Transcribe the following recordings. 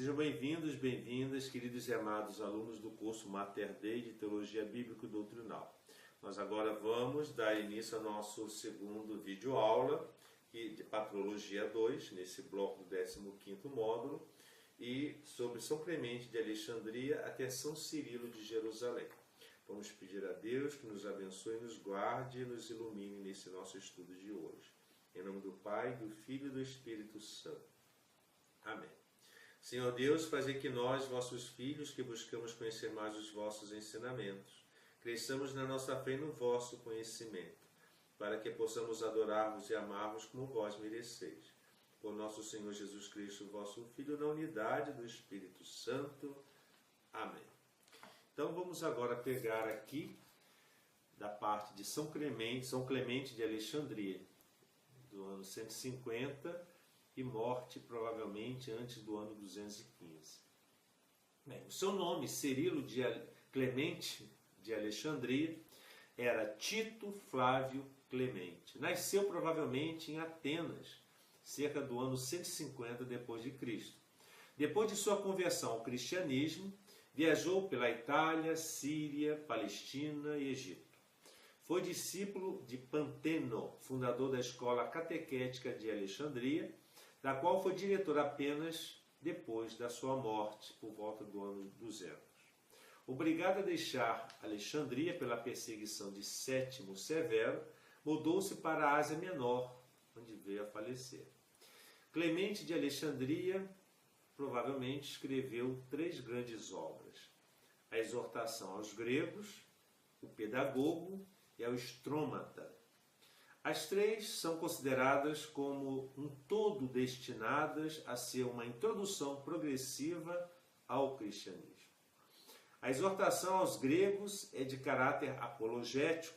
Sejam bem-vindos, bem-vindas, queridos e amados alunos do curso Mater Dei de Teologia Bíblico-Doutrinal. Nós agora vamos dar início ao nosso segundo vídeo-aula de Patrologia 2, nesse bloco do 15º módulo, e sobre São Clemente de Alexandria até São Cirilo de Jerusalém. Vamos pedir a Deus que nos abençoe, nos guarde e nos ilumine nesse nosso estudo de hoje. Em nome do Pai, do Filho e do Espírito Santo. Amém. Senhor Deus, fazei que nós, vossos filhos, que buscamos conhecer mais os vossos ensinamentos, cresçamos na nossa fé e no vosso conhecimento, para que possamos adorar-vos e amar-vos como vós mereceis. Por nosso Senhor Jesus Cristo, vosso Filho, na unidade do Espírito Santo. Amém. Então vamos agora pegar aqui da parte de São Clemente de Alexandria, do ano 150, e morte provavelmente antes do ano 215. Bem, o seu nome, Cirilo de Clemente de Alexandria, era Tito Flávio Clemente. Nasceu provavelmente em Atenas, cerca do ano 150 depois de Cristo. Depois de sua conversão ao cristianismo, viajou pela Itália, Síria, Palestina e Egito. Foi discípulo de Panteno, fundador da escola catequética de Alexandria, da qual foi diretor apenas depois da sua morte, por volta do ano 200. Obrigado a deixar Alexandria pela perseguição de Sétimo Severo, mudou-se para a Ásia Menor, onde veio a falecer. Clemente de Alexandria provavelmente escreveu 3 grandes obras: a Exortação aos Gregos, o Pedagogo e ao Estrômata. As 3 são consideradas como um todo destinadas a ser uma introdução progressiva ao cristianismo. A exortação aos gregos é de caráter apologético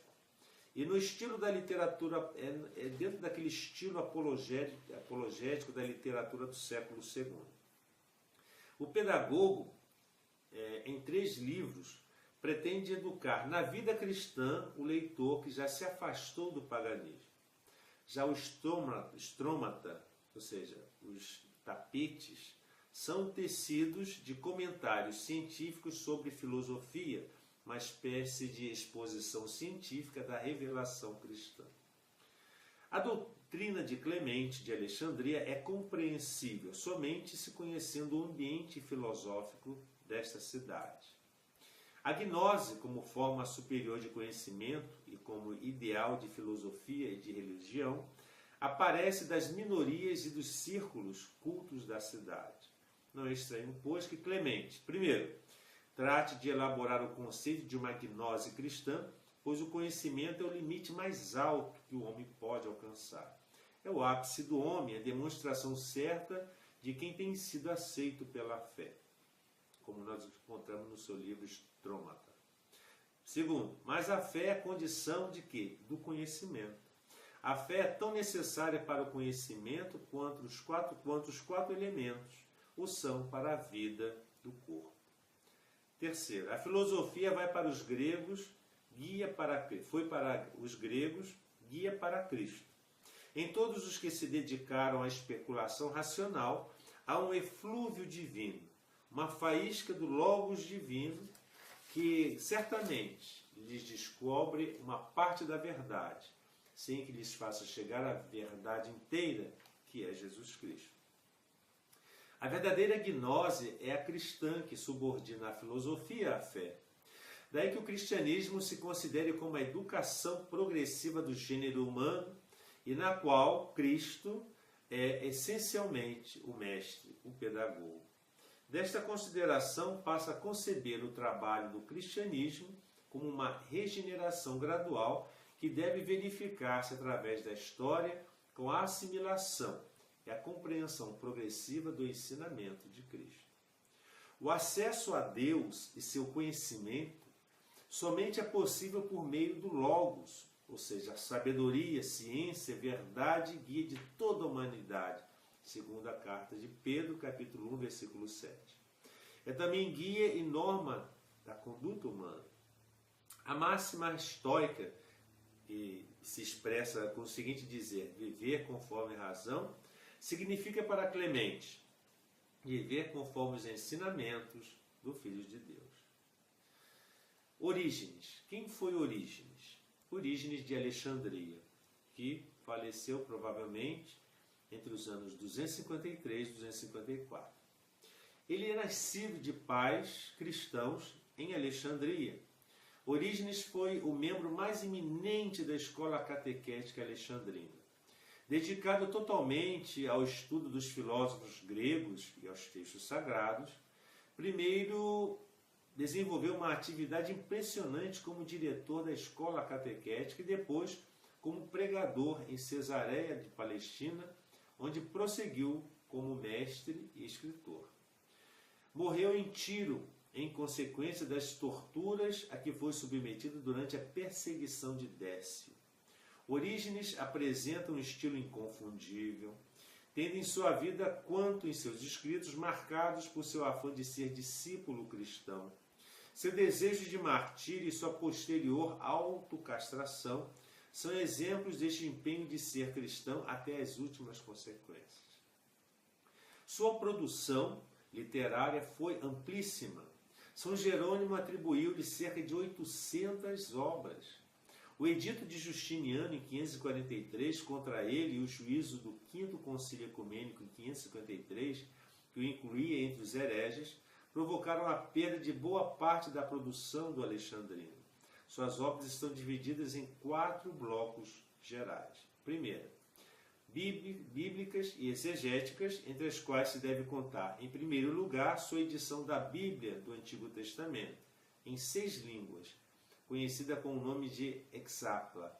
e no estilo da literatura, é dentro daquele estilo apologético da literatura do século II. O Pedagogo, em 3 livros, pretende educar na vida cristã o leitor que já se afastou do paganismo. Já o estrômata, ou seja, os tapetes, são tecidos de comentários científicos sobre filosofia, uma espécie de exposição científica da revelação cristã. A doutrina de Clemente de Alexandria é compreensível somente se conhecendo o ambiente filosófico desta cidade. A gnose, como forma superior de conhecimento e como ideal de filosofia e de religião, aparece das minorias e dos círculos cultos da cidade. Não é estranho, pois, que Clemente, primeiro, trate de elaborar o conceito de uma gnose cristã, pois o conhecimento é o limite mais alto que o homem pode alcançar. É o ápice do homem, a demonstração certa de quem tem sido aceito pela fé, como nós encontramos no seu livro Estrômata. Segundo, mas a fé é a condição de quê? Do conhecimento. A fé é tão necessária para o conhecimento quanto os quatro elementos o são para a vida do corpo. Terceiro, a filosofia foi para os gregos, guia para Cristo. Em todos os que se dedicaram à especulação racional, há um eflúvio divino, uma faísca do Logos divino que certamente lhes descobre uma parte da verdade, sem que lhes faça chegar à verdade inteira, que é Jesus Cristo. A verdadeira gnose é a cristã, que subordina a filosofia à fé. Daí que o cristianismo se considere como a educação progressiva do gênero humano e na qual Cristo é essencialmente o mestre, o pedagogo. Desta consideração passa a conceber o trabalho do cristianismo como uma regeneração gradual que deve verificar-se através da história com a assimilação e a compreensão progressiva do ensinamento de Cristo. O acesso a Deus e seu conhecimento somente é possível por meio do Logos, ou seja, a sabedoria, ciência, verdade e guia de toda a humanidade, segundo a carta de Pedro, capítulo 1, versículo 7. É também guia e norma da conduta humana. A máxima estoica, que se expressa com o seguinte dizer: viver conforme a razão, significa para Clemente viver conforme os ensinamentos do Filho de Deus. Orígenes. Quem foi Orígenes? Orígenes de Alexandria, que faleceu provavelmente entre os anos 253 e 254. Ele é nascido de pais cristãos em Alexandria. Orígenes foi o membro mais eminente da escola catequética alexandrina. Dedicado totalmente ao estudo dos filósofos gregos e aos textos sagrados, primeiro desenvolveu uma atividade impressionante como diretor da escola catequética e depois como pregador em Cesareia de Palestina, onde prosseguiu como mestre e escritor. Morreu em Tiro, em consequência das torturas a que foi submetido durante a perseguição de Décio. Orígenes apresenta um estilo inconfundível, tendo em sua vida quanto em seus escritos marcados por seu afã de ser discípulo cristão. Seu desejo de martírio e sua posterior autocastração são exemplos deste empenho de ser cristão até as últimas consequências. Sua produção literária foi amplíssima. São Jerônimo atribuiu-lhe cerca de 800 obras. O edito de Justiniano, em 543, contra ele, e o juízo do Quinto Concílio Ecumênico, em 553, que o incluía entre os hereges, provocaram a perda de boa parte da produção do alexandrino. Suas obras estão divididas em 4 blocos gerais. Primeira, bíblicas e exegéticas, entre as quais se deve contar, em primeiro lugar, sua edição da Bíblia do Antigo Testamento, em 6 línguas, conhecida com o nome de Hexapla.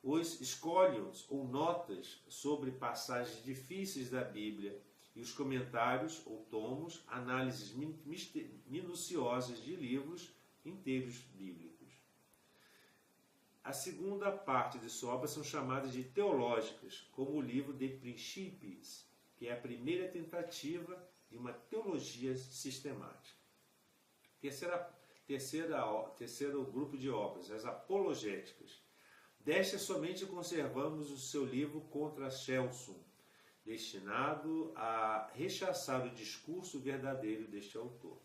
Os escólions, ou notas, sobre passagens difíceis da Bíblia, e os comentários, ou tomos, análises minuciosas de livros inteiros bíblicos. A segunda parte de sua obra são chamadas de teológicas, como o livro De Principiis, que é a primeira tentativa de uma teologia sistemática. Terceiro grupo de obras, as apologéticas. Destas somente conservamos o seu livro Contra Celso, destinado a rechaçar o discurso verdadeiro deste autor.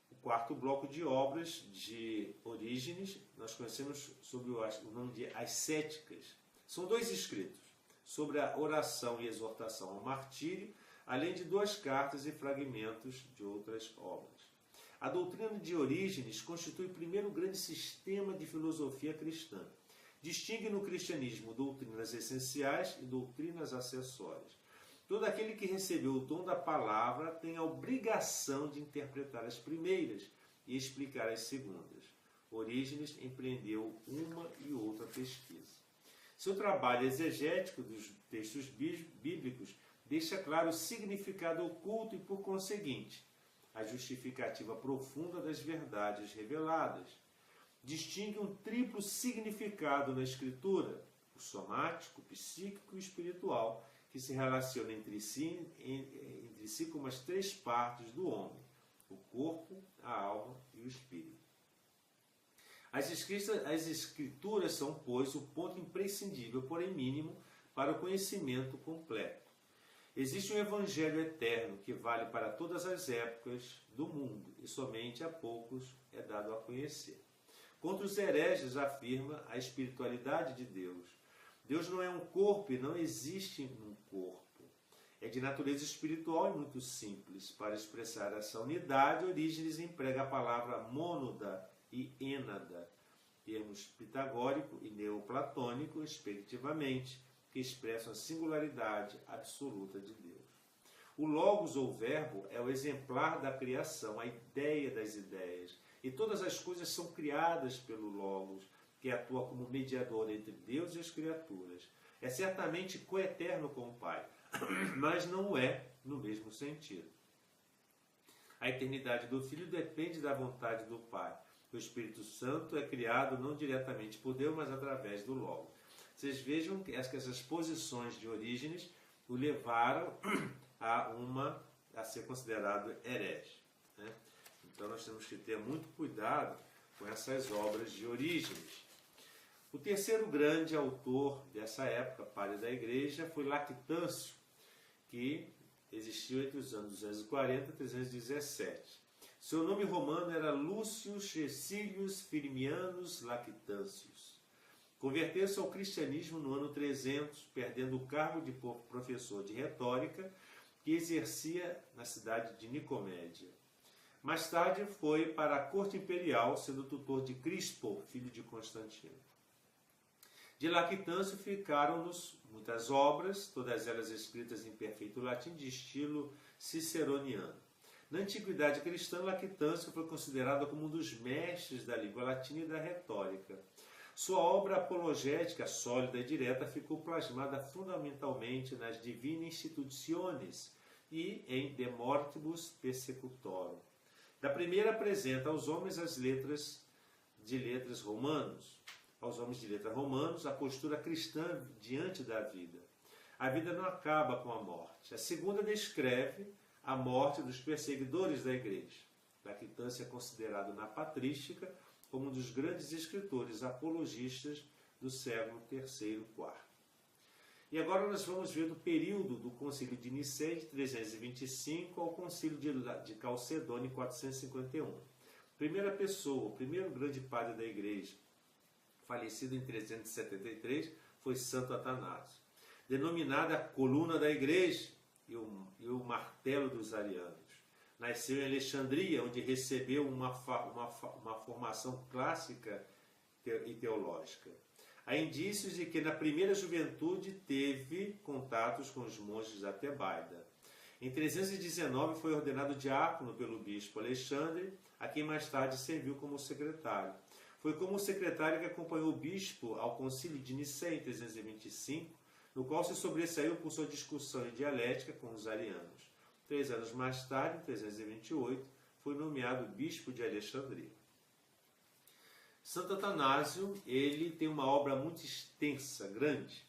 O quarto bloco de obras de Orígenes, nós conhecemos sob o nome de Ascéticas. São 2 escritos, sobre a oração e exortação ao martírio, além de 2 cartas e fragmentos de outras obras. A doutrina de Orígenes constitui o primeiro grande sistema de filosofia cristã. Distingue no cristianismo doutrinas essenciais e doutrinas acessórias. Todo aquele que recebeu o dom da palavra tem a obrigação de interpretar as primeiras e explicar as segundas. Orígenes empreendeu uma e outra pesquisa. Seu trabalho exegético dos textos bíblicos deixa claro o significado oculto e, por conseguinte, a justificativa profunda das verdades reveladas. Distingue um triplo significado na Escritura, o somático, o psíquico e o espiritual, que se relacionam entre si como as 3 partes do homem, o corpo, a alma e o espírito. As Escrituras são, pois, o ponto imprescindível, porém mínimo, para o conhecimento completo. Existe um Evangelho eterno que vale para todas as épocas do mundo e somente a poucos é dado a conhecer. Contra os hereges afirma a espiritualidade de Deus. Deus não é um corpo e não existe um corpo. É de natureza espiritual e muito simples. Para expressar essa unidade, Orígenes emprega a palavra mônoda e ênada, termos pitagórico e neoplatônico, respectivamente, que expressam a singularidade absoluta de Deus. O Logos, ou Verbo, é o exemplar da criação, a ideia das ideias. E todas as coisas são criadas pelo Logos, que atua como mediador entre Deus e as criaturas. É certamente coeterno com o Pai, mas não é no mesmo sentido. A eternidade do Filho depende da vontade do Pai. O Espírito Santo é criado não diretamente por Deus, mas através do Logos. Vocês vejam que essas posições de Orígenes o levaram a ser considerado herege, né? Então nós temos que ter muito cuidado com essas obras de Orígenes. O terceiro grande autor dessa época, padre da Igreja, foi Lactâncio, que existiu entre os anos 240 e 317. Seu nome romano era Lúcio Cecilius Firmianus Lactantius. Converteu-se ao cristianismo no ano 300, perdendo o cargo de professor de retórica que exercia na cidade de Nicomédia. Mais tarde foi para a corte imperial, sendo tutor de Crispo, filho de Constantino. De Lactâncio ficaram-nos muitas obras, todas elas escritas em perfeito latim de estilo ciceroniano. Na antiguidade cristã, Lactâncio foi considerado como um dos mestres da língua latina e da retórica. Sua obra apologética, sólida e direta, ficou plasmada fundamentalmente nas Divina Institutiones e em De Mortibus Persecutorum. Da primeira apresenta aos homens as letras de letras romanos, a postura cristã diante da vida. A vida não acaba com a morte. A segunda descreve a morte dos perseguidores da igreja. Lactâncio é considerado na patrística como um dos grandes escritores apologistas do século III e IV. E agora nós vamos ver do período do Concílio de Nicéia, de 325, ao Concílio de Calcedônia, em 451. Primeira pessoa, o primeiro grande padre da igreja, falecido em 373, foi Santo Atanásio. Denominada a coluna da igreja e o martelo dos arianos. Nasceu em Alexandria, onde recebeu uma formação clássica e teológica. Há indícios de que na primeira juventude teve contatos com os monges da Tebaida. Em 319 foi ordenado diácono pelo bispo Alexandre, a quem mais tarde serviu como secretário. Foi como secretário que acompanhou o bispo ao concílio de Nicéia em 325, no qual se sobressaiu por sua discussão e dialética com os arianos. 3 anos mais tarde, em 328, foi nomeado bispo de Alexandria. Santo Atanásio, ele tem uma obra muito extensa, grande,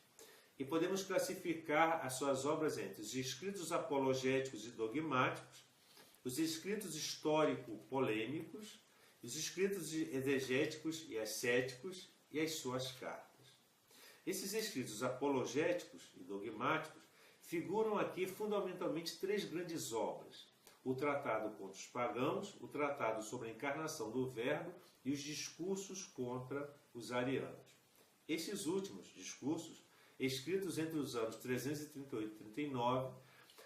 e podemos classificar as suas obras entre os escritos apologéticos e dogmáticos, os escritos histórico-polêmicos, os escritos exegéticos e ascéticos e as suas cartas. Esses escritos apologéticos e dogmáticos figuram aqui fundamentalmente 3 grandes obras: o Tratado contra os Pagãos, o Tratado sobre a Encarnação do Verbo e os discursos contra os arianos. Estes últimos discursos, escritos entre os anos 338 e 39,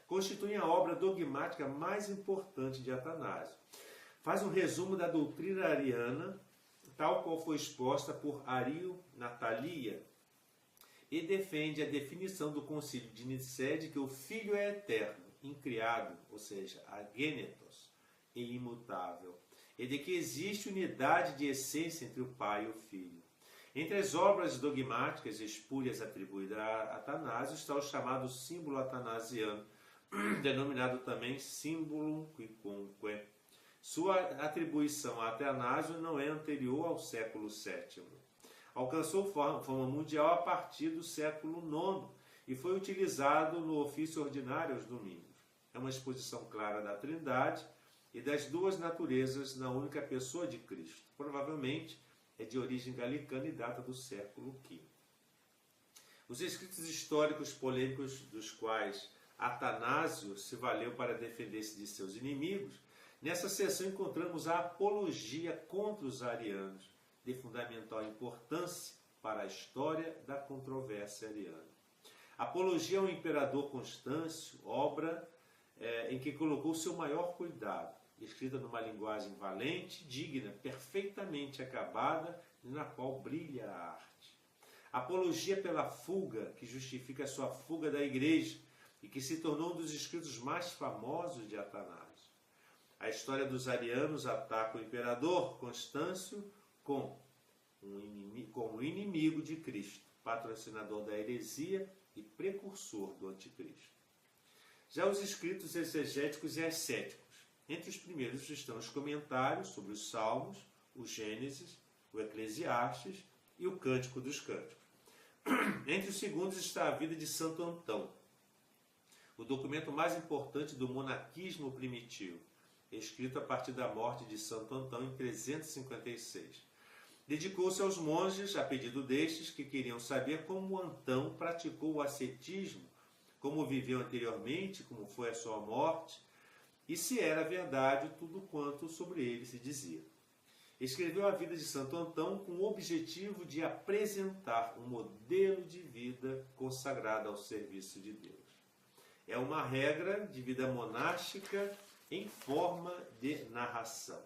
constituem a obra dogmática mais importante de Atanásio. Faz um resumo da doutrina ariana, tal qual foi exposta por Ario Natalia, e defende a definição do Concílio de Nicéia de que o Filho é eterno, incriado, ou seja, agênetos, e imutável, e de que existe unidade de essência entre o Pai e o Filho. Entre as obras dogmáticas espúrias atribuídas a Atanásio está o chamado símbolo atanasiano, denominado também símbolo quicunque. Sua atribuição a Atanásio não é anterior ao século VII. Alcançou fama mundial a partir do século IX e foi utilizado no ofício ordinário aos domingos. É uma exposição clara da Trindade e das duas naturezas na única pessoa de Cristo. Provavelmente é de origem galicana e data do século V. Os escritos históricos polêmicos dos quais Atanásio se valeu para defender-se de seus inimigos, nessa seção encontramos a apologia contra os arianos, de fundamental importância para a história da controvérsia ariana. Apologia ao imperador Constâncio, obra em que colocou seu maior cuidado, escrita numa linguagem valente, digna, perfeitamente acabada, e na qual brilha a arte. Apologia pela fuga, que justifica a sua fuga da igreja, e que se tornou um dos escritos mais famosos de Atanásio. A história dos arianos ataca o imperador Constâncio como o inimigo de Cristo, patrocinador da heresia e precursor do anticristo. Já os escritos exegéticos e ascéticos. Entre os primeiros estão os comentários sobre os Salmos, o Gênesis, o Eclesiastes e o Cântico dos Cânticos. Entre os segundos está a vida de Santo Antão, o documento mais importante do monaquismo primitivo, escrito a partir da morte de Santo Antão em 356. Dedicou-se aos monges, a pedido destes, que queriam saber como Antão praticou o ascetismo como viveu anteriormente, como foi a sua morte, e se era verdade tudo quanto sobre ele se dizia. Escreveu a vida de Santo Antão com o objetivo de apresentar um modelo de vida consagrado ao serviço de Deus. É uma regra de vida monástica em forma de narração.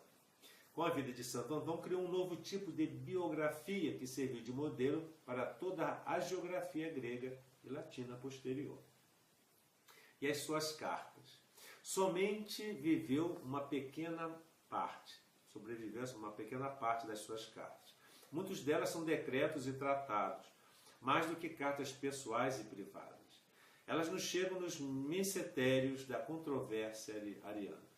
Com a vida de Santo Antão, criou um novo tipo de biografia que serviu de modelo para toda a geografia grega e latina posterior. E as suas cartas. Somente viveu uma pequena parte, sobreviveu uma pequena parte das suas cartas. Muitas delas são decretos e tratados, mais do que cartas pessoais e privadas. Elas nos chegam nos mencetérios da controvérsia ariana.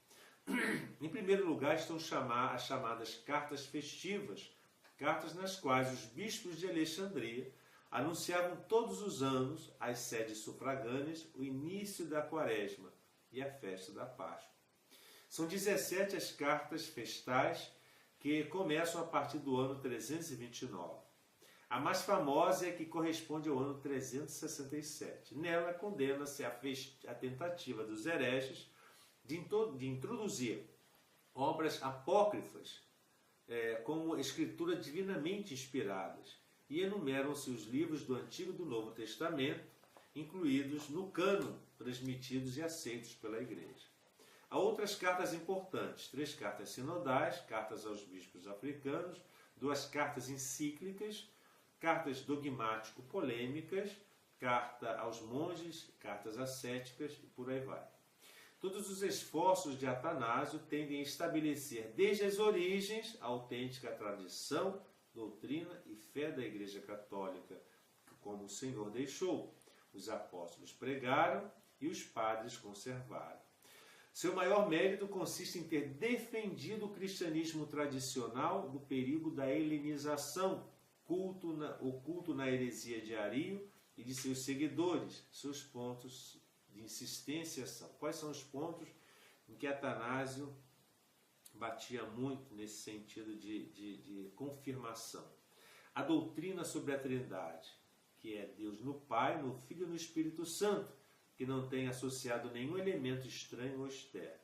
Em primeiro lugar estão as chamadas cartas festivas, cartas nas quais os bispos de Alexandria anunciavam todos os anos às sedes sufragâneas o início da quaresma e a festa da Páscoa. São 17 as cartas festais que começam a partir do ano 329. A mais famosa é a que corresponde ao ano 367. Nela condena-se a tentativa dos hereges de introduzir obras apócrifas como escritura divinamente inspiradas, e enumeram-se os livros do Antigo e do Novo Testamento, incluídos no cânon, transmitidos e aceitos pela Igreja. Há outras cartas importantes, 3 cartas sinodais, cartas aos bispos africanos, 2 cartas encíclicas, cartas dogmático-polêmicas, carta aos monges, cartas ascéticas e por aí vai. Todos os esforços de Atanásio tendem a estabelecer desde as origens a autêntica tradição, doutrina e fé da Igreja Católica, como o Senhor deixou. Os apóstolos pregaram e os padres conservaram. Seu maior mérito consiste em ter defendido o cristianismo tradicional do perigo da helenização, o culto na heresia de Ario e de seus seguidores. Seus pontos de insistência são: quais são os pontos em que Atanásio batia muito nesse sentido de confirmação? A doutrina sobre a Trindade, que é Deus no Pai, no Filho e no Espírito Santo, que não tem associado nenhum elemento estranho ou externo.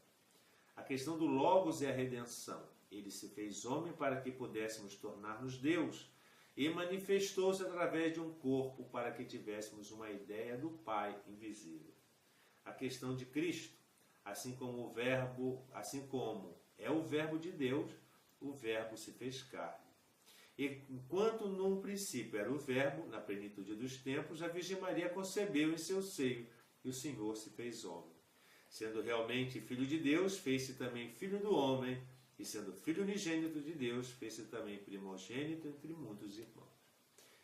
A questão do Logos é a redenção. Ele se fez homem para que pudéssemos tornar-nos Deus, e manifestou-se através de um corpo para que tivéssemos uma ideia do Pai invisível. A questão de Cristo, assim como é o Verbo de Deus, o Verbo se fez carne. E enquanto num princípio era o Verbo, na plenitude dos tempos, a Virgem Maria concebeu em seu seio, e o Senhor se fez homem. Sendo realmente Filho de Deus, fez-se também Filho do homem, e sendo Filho unigênito de Deus, fez-se também primogênito entre muitos irmãos.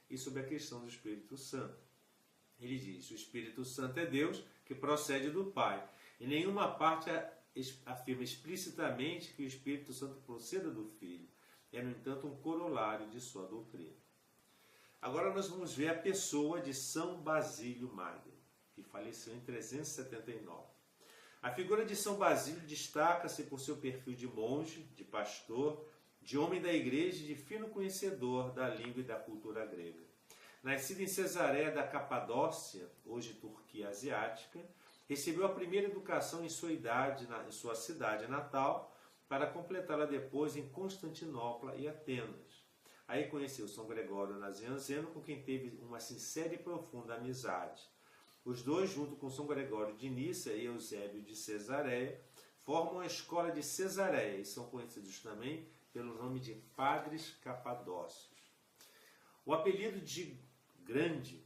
E sobre a questão do Espírito Santo, ele diz: o Espírito Santo é Deus que procede do Pai. Em nenhuma parte afirma explicitamente que o Espírito Santo proceda do Filho. É, no entanto, um corolário de sua doutrina. Agora nós vamos ver a pessoa de São Basílio Magno, que faleceu em 379. A figura de São Basílio destaca-se por seu perfil de monge, de pastor, de homem da igreja e de fino conhecedor da língua e da cultura grega. Nascido em Cesareia da Capadócia, hoje Turquia Asiática, recebeu a primeira educação em sua cidade natal, para completá-la depois em Constantinopla e Atenas. Aí conheceu São Gregório Nazianzeno, com quem teve uma sincera e profunda amizade. Os dois, junto com São Gregório de Nissa e Eusébio de Cesareia, formam a escola de Cesareia e são conhecidos também pelo nome de Padres Capadócios. O apelido de Grande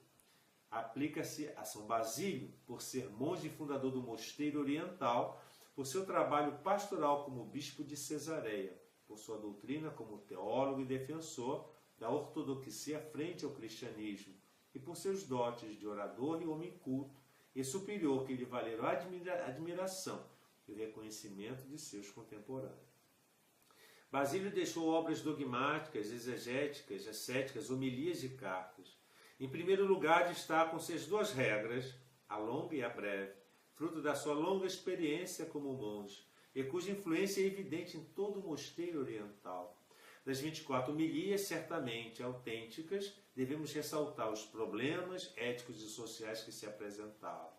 aplica-se a São Basílio, por ser monge e fundador do mosteiro oriental, por seu trabalho pastoral como bispo de Cesareia, por sua doutrina como teólogo e defensor da ortodoxia frente ao cristianismo, e por seus dotes de orador e homem culto e superior que lhe valeram a admiração e o reconhecimento de seus contemporâneos. Basílio deixou obras dogmáticas, exegéticas, ascéticas, homilias e cartas. Em primeiro lugar, destacam-se as 2 regras, a longa e a breve, fruto da sua longa experiência como monge, e cuja influência é evidente em todo o mosteiro oriental. Das 24 homilias, certamente autênticas, devemos ressaltar os problemas éticos e sociais que se apresentavam.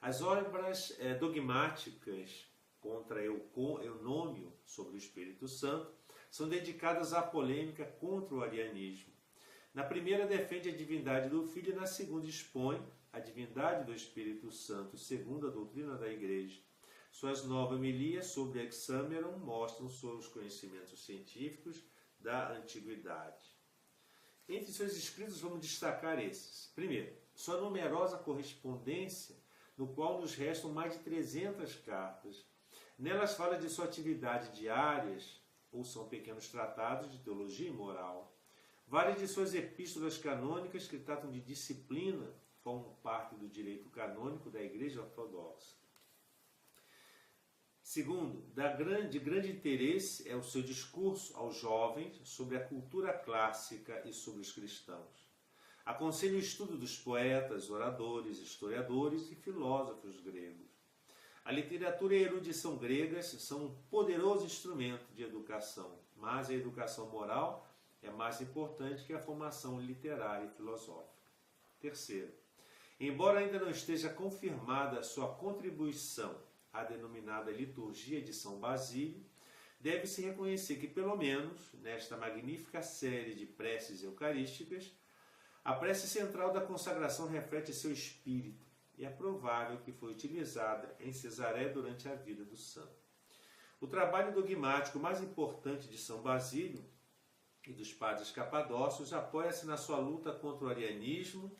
As obras dogmáticas contra Eunômio sobre o Espírito Santo são dedicadas à polêmica contra o arianismo. Na primeira defende a divindade do Filho e na segunda expõe a divindade do Espírito Santo, segundo a doutrina da Igreja. Suas 9 homilias sobre Hexameron mostram seus conhecimentos científicos da antiguidade. Entre seus escritos vamos destacar esses. Primeiro, sua numerosa correspondência, no qual nos restam mais de 300 cartas. Nelas fala de sua atividade diárias, ou são pequenos tratados de teologia e moral. Várias de suas epístolas canônicas que tratam de disciplina formam parte do direito canônico da Igreja Ortodoxa. Segundo, de grande interesse é o seu discurso aos jovens sobre a cultura clássica e sobre os cristãos. Aconselha o estudo dos poetas, oradores, historiadores e filósofos gregos. A literatura e a erudição gregas são um poderoso instrumento de educação, mas a educação moral é mais importante que a formação literária e filosófica. Terceiro, embora ainda não esteja confirmada a sua contribuição à denominada liturgia de São Basílio, deve-se reconhecer que, pelo menos, nesta magnífica série de preces eucarísticas, a prece central da consagração reflete seu espírito, e é provável que foi utilizada em Cesareia durante a vida do santo. O trabalho dogmático mais importante de São Basílio e dos padres capadócios apoia-se na sua luta contra o arianismo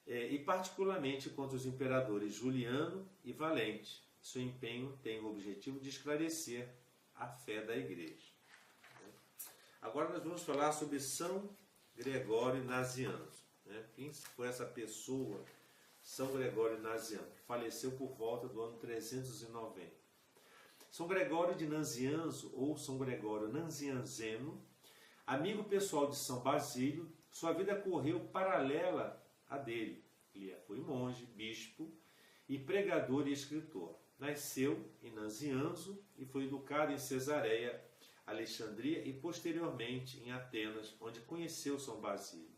e particularmente contra os imperadores Juliano e Valente. Seu empenho tem o objetivo de esclarecer a fé da Igreja. Agora nós vamos falar sobre São Gregório Nazianzo. Quem foi essa pessoa? São Gregório Nazianzo, faleceu por volta do ano 390. São Gregório de Nazianzo, ou São Gregório Nazianzeno, amigo pessoal de São Basílio, sua vida correu paralela à dele. Ele foi monge, bispo e pregador e escritor. Nasceu em Nazianzo e foi educado em Cesareia, Alexandria e posteriormente em Atenas, onde conheceu São Basílio.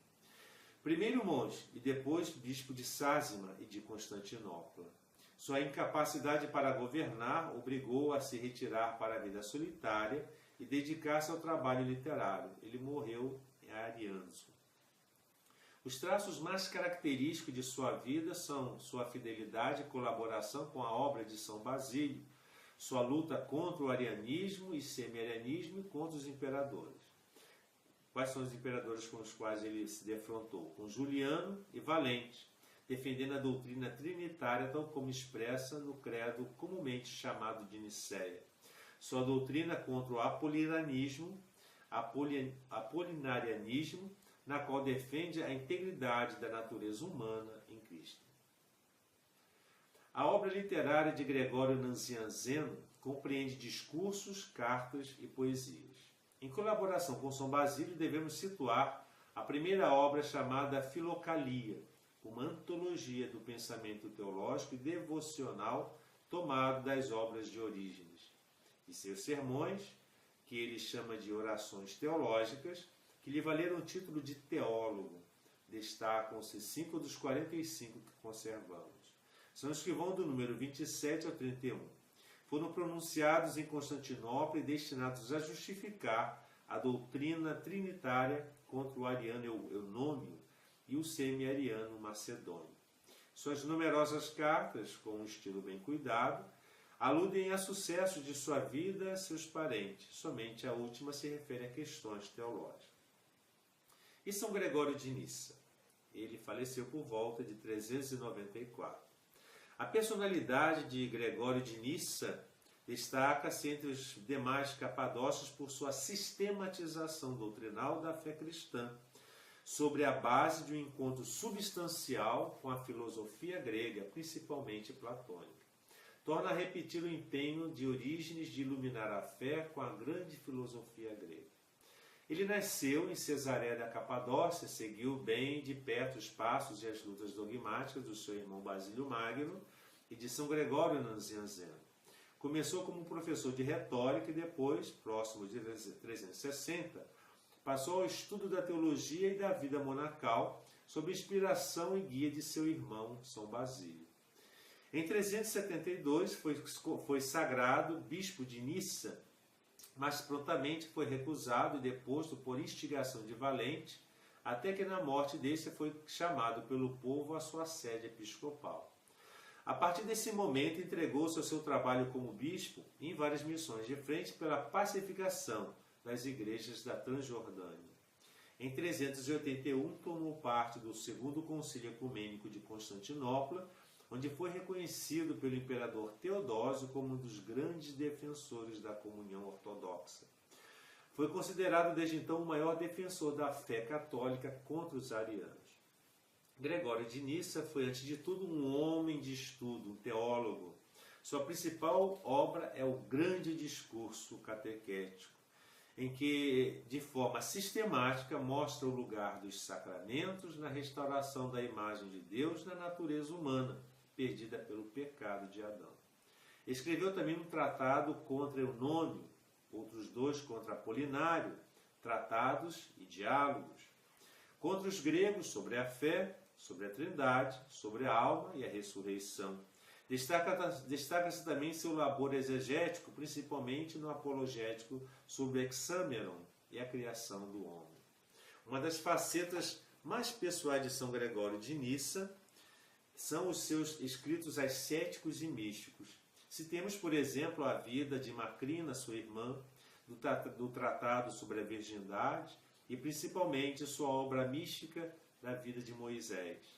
Primeiro monge e depois bispo de Sásima e de Constantinopla. Sua incapacidade para governar obrigou-o a se retirar para a vida solitária e dedicar-se ao trabalho literário. Ele morreu em Arianzo. Os traços mais característicos de sua vida são sua fidelidade e colaboração com a obra de São Basílio, sua luta contra o arianismo e semi-arianismo e contra os imperadores. Quais são os imperadores com os quais ele se defrontou? Com Juliano e Valente, defendendo a doutrina trinitária tal como expressa no credo comumente chamado de Nicéia. Sua doutrina contra o apolinarianismo, na qual defende a integridade da natureza humana em Cristo. A obra literária de Gregório Nazianzeno compreende discursos, cartas e poesias. Em colaboração com São Basílio, devemos situar a primeira obra chamada Filocalia, uma antologia do pensamento teológico e devocional tomado das obras de Orígenes, e seus sermões, que ele chama de orações teológicas, que lhe valeram o título de teólogo. Destacam-se 5 dos 45 que conservamos. São os que vão do número 27 ao 31. Foram pronunciados em Constantinopla e destinados a justificar a doutrina trinitária contra o ariano Eunômio e o semi-ariano macedônio. Suas numerosas cartas, com um estilo bem cuidado, aludem a sucessos de sua vida e seus parentes. Somente a última se refere a questões teológicas. E São Gregório de Nissa? Ele faleceu por volta de 394. A personalidade de Gregório de Nissa destaca-se entre os demais capadócios por sua sistematização doutrinal da fé cristã, sobre a base de um encontro substancial com a filosofia grega, principalmente platônica. Torna a repetir o empenho de Orígenes de iluminar a fé com a grande filosofia grega. Ele nasceu em Cesareia da Capadócia, seguiu bem de perto os passos e as lutas dogmáticas do seu irmão Basílio Magno e de São Gregório Nazianzeno. Começou como professor de retórica e depois, próximo de 360, passou ao estudo da teologia e da vida monacal sob inspiração e guia de seu irmão São Basílio. Em 372 foi sagrado bispo de Nissa, mas prontamente foi recusado e deposto por instigação de Valente, até que na morte desse foi chamado pelo povo à sua sede episcopal. A partir desse momento, entregou-se ao seu trabalho como bispo em várias missões de frente pela pacificação das igrejas da Transjordânia. Em 381, tomou parte do Segundo Concílio Ecumênico de Constantinopla, onde foi reconhecido pelo imperador Teodósio como um dos grandes defensores da comunhão ortodoxa. Foi considerado desde então o maior defensor da fé católica contra os arianos. Gregório de Nissa foi, antes de tudo, um homem de estudo, um teólogo. Sua principal obra é o Grande Discurso Catequético, em que, de forma sistemática, mostra o lugar dos sacramentos na restauração da imagem de Deus na natureza humana, perdida pelo pecado de Adão. Escreveu também um tratado contra Eunônio, outros dois contra Apolinário, tratados e diálogos. Contra os gregos, sobre a fé, sobre a Trindade, sobre a alma e a ressurreição. Destaca-se também seu labor exegético, principalmente no apologético sobre Hexameron e a criação do homem. Uma das facetas mais pessoais de São Gregório de Nissa são os seus escritos ascéticos e místicos. Citemos, por exemplo, a vida de Macrina, sua irmã, do Tratado sobre a Virgindade e, principalmente, sua obra mística da vida de Moisés.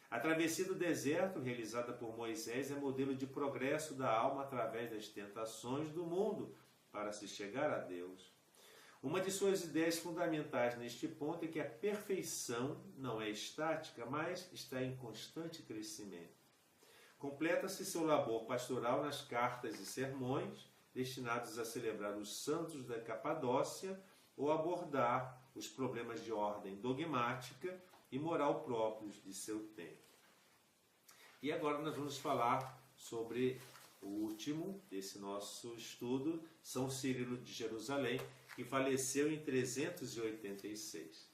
A travessia do deserto, realizada por Moisés, é modelo de progresso da alma através das tentações do mundo para se chegar a Deus. Uma de suas ideias fundamentais neste ponto é que a perfeição não é estática, mas está em constante crescimento. Completa-se seu labor pastoral nas cartas e sermões, destinados a celebrar os santos da Capadócia ou abordar os problemas de ordem dogmática e moral próprios de seu tempo. E agora nós vamos falar sobre o último desse nosso estudo, São Cirilo de Jerusalém, que faleceu em 386.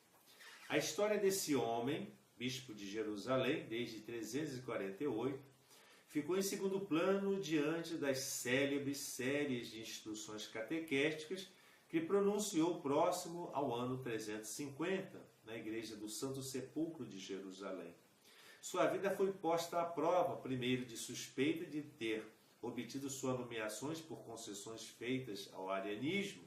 A história desse homem, bispo de Jerusalém, desde 348, ficou em segundo plano diante das célebres séries de instruções catequéticas que pronunciou próximo ao ano 350, na igreja do Santo Sepulcro de Jerusalém. Sua vida foi posta à prova, primeiro de suspeita de ter obtido suas nomeações por concessões feitas ao arianismo,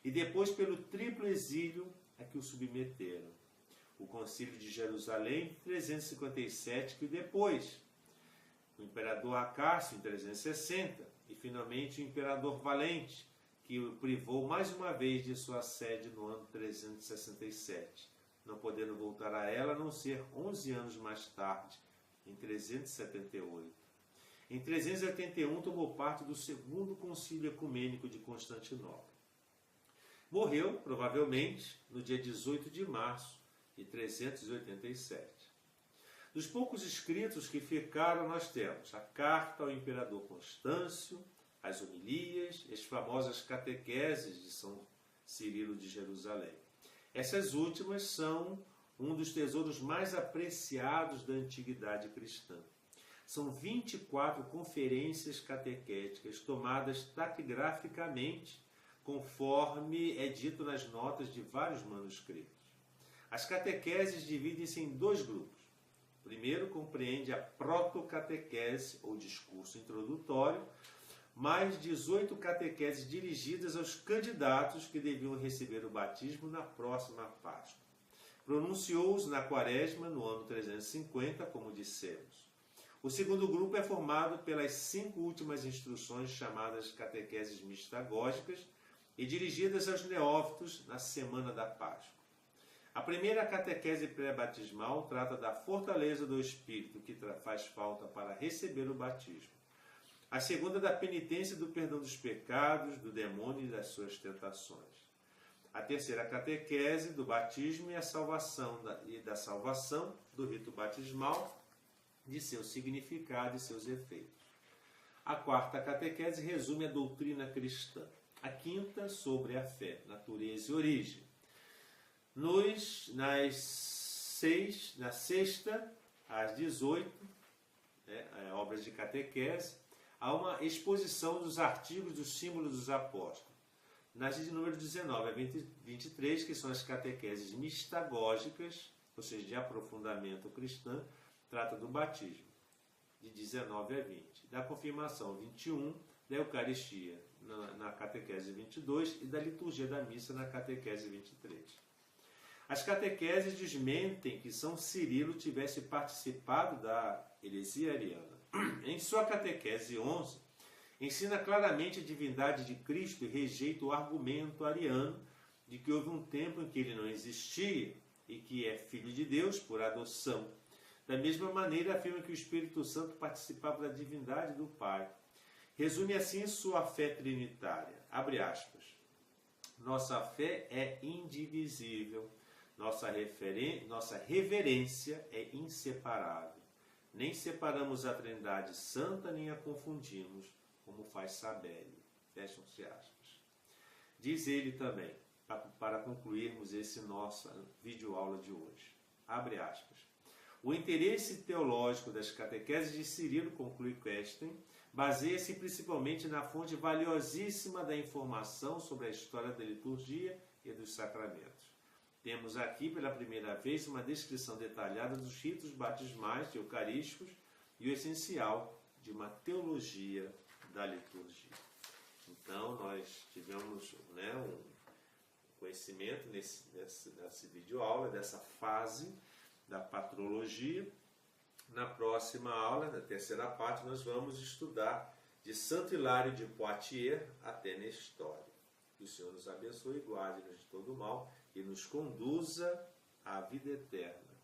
e depois pelo triplo exílio a que o submeteram. O Concílio de Jerusalém, 357, que depois, o imperador Acácio, em 360, e finalmente o imperador Valente, que o privou mais uma vez de sua sede no ano 367, não podendo voltar a ela a não ser 11 anos mais tarde, em 378. Em 381 tomou parte do Segundo Concílio Ecumênico de Constantinopla. Morreu, provavelmente, no dia 18 de março de 387. Dos poucos escritos que ficaram, nós temos a carta ao imperador Constâncio, as homilias e as famosas catequeses de São Cirilo de Jerusalém. Essas últimas são um dos tesouros mais apreciados da antiguidade cristã. São 24 conferências catequéticas tomadas taquigraficamente, conforme é dito nas notas de vários manuscritos. As catequeses dividem-se em dois grupos. O primeiro compreende a protocatequese, ou discurso introdutório, mais 18 catequeses dirigidas aos candidatos que deviam receber o batismo na próxima Páscoa. Pronunciou-os na Quaresma, no ano 350, como dissemos. O segundo grupo é formado pelas 5 últimas instruções chamadas catequeses mistagógicas e dirigidas aos neófitos na semana da Páscoa. A primeira catequese pré-batismal trata da fortaleza do Espírito que faz falta para receber o batismo. A segunda da penitência e do perdão dos pecados, do demônio e das suas tentações. A terceira catequese do batismo e a salvação da salvação do rito batismal, de seu significado e seus efeitos. A quarta catequese resume a doutrina cristã. A quinta, sobre a fé, natureza e origem. Na sexta, às 18, obras de catequese, há uma exposição dos artigos dos símbolos dos apóstolos. Nas de número 19 a 23, que são as catequeses mistagógicas, ou seja, de aprofundamento cristão, trata do batismo, de 19 a 20. Da confirmação, 21, da Eucaristia, na catequese 22, e da liturgia da missa, na catequese 23. As catequeses desmentem que São Cirilo tivesse participado da heresia ariana. Em sua catequese 11, ensina claramente a divindade de Cristo e rejeita o argumento ariano de que houve um tempo em que ele não existia e que é filho de Deus por adoção. Da mesma maneira, afirma que o Espírito Santo participava da divindade do Pai. Resume assim sua fé trinitária. Abre aspas. Nossa fé é indivisível. Nossa reverência é inseparável. Nem separamos a Trindade Santa, nem a confundimos, como faz Sabélio. Fecham-se aspas. Diz ele também, para concluirmos esse nossa videoaula de hoje. Abre aspas. O interesse teológico das catequeses de Cirilo, conclui Questen, baseia-se principalmente na fonte valiosíssima da informação sobre a história da liturgia e dos sacramentos. Temos aqui, pela primeira vez, uma descrição detalhada dos ritos batismais e eucarísticos e o essencial de uma teologia da liturgia. Então, nós tivemos um conhecimento nessa videoaula, dessa fase da patrologia. Na próxima aula, na terceira parte, nós vamos estudar de Santo Hilário de Poitiers até Nestório. Que o Senhor nos abençoe, guarde-nos de todo mal e nos conduza à vida eterna.